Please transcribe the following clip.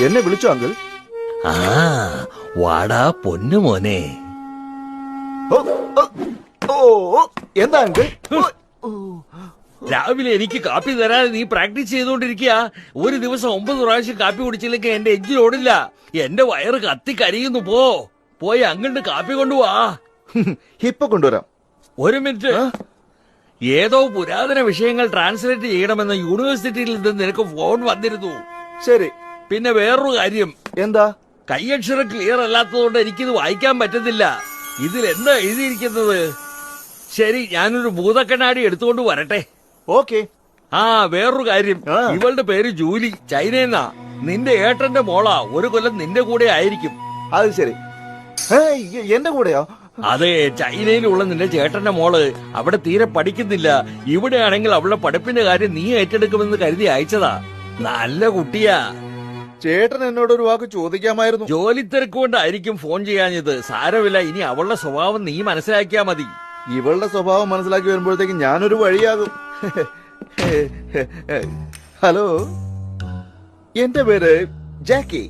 എന്നെ വിളിച്ചോ അങ്കിൾ? ആ വാടാ പൊന്നു മോനെ. എന്താ അങ്കിൾ? രാവിലെ എനിക്ക് കാപ്പി തരാതെ നീ പ്രാക്ടീസ് ചെയ്തോണ്ടിരിക്കുക. ഒരു ദിവസം 9 പ്രാവശ്യം കാപ്പി കുടിച്ചില്ലെങ്കിൽ എന്റെ എഞ്ചിൻ ഓടില്ല. എന്റെ വയറ് കത്തിക്കരിയുന്നു. പോയി അങ്ങോട്ട് കാപ്പി കൊണ്ടുപോവാ. ഇപ്പൊ കൊണ്ടുവരാം. ഒരു മിനിറ്റ്. ഏതോ പുരാതന വിഷയങ്ങൾ ട്രാൻസ്ലേറ്റ് ചെയ്യണമെന്ന് യൂണിവേഴ്സിറ്റിയിൽ നിന്ന് നിനക്ക് ഫോൺ വന്നിരുന്നു. ശരി. പിന്നെ വേറൊരു കാര്യം. എന്താ? കൈയക്ഷരം ക്ലിയർ അല്ലാത്തതുകൊണ്ട് എനിക്കിത് വായിക്കാൻ പറ്റുന്നില്ല. ഇതിൽ എന്താ എഴുതിയിരിക്കുന്നത്? ശരി, ഞാനൊരു ഭൂതക്കണ്ണാടി എടുത്തുകൊണ്ട് വരട്ടെ. ഓക്കെ. വേറൊരു കാര്യം. ഇവളുടെ പേര് ജൂലി, ചൈനയെന്നാ. നിന്റെ ഏട്ടന്റെ മോളാ. 1 കൊല്ലം നിന്റെ കൂടെ ആയിരിക്കും. അത് ശരി. എന്റെ കൂടെയോ? അതെ, ചൈനയിലുള്ള നിന്റെ ചേട്ടന്റെ മോള്. അവിടെ തീരെ പഠിക്കുന്നില്ല. ഇവിടെയാണെങ്കിൽ അവളുടെ പഠിപ്പിന്റെ കാര്യം നീ ഏറ്റെടുക്കുമെന്ന് കരുതി അയച്ചതാ. നല്ല കുട്ടിയാ. ചേട്ടൻ എന്നോടൊരു വാക്ക് ചോദിക്കാമായിരുന്നു. ജോലി തിരക്കുകൊണ്ടായിരിക്കും ഫോൺ ചെയ്യാഞ്ഞത്. സാരമില്ല, ഇനി അവളുടെ സ്വഭാവം നീ മനസ്സിലാക്കിയാ മതി. ഇവളുടെ സ്വഭാവം മനസ്സിലാക്കി വരുമ്പോഴത്തേക്ക് ഞാനൊരു വഴിയാകും. ഹലോ, എന്റെ പേര് ജാക്കി.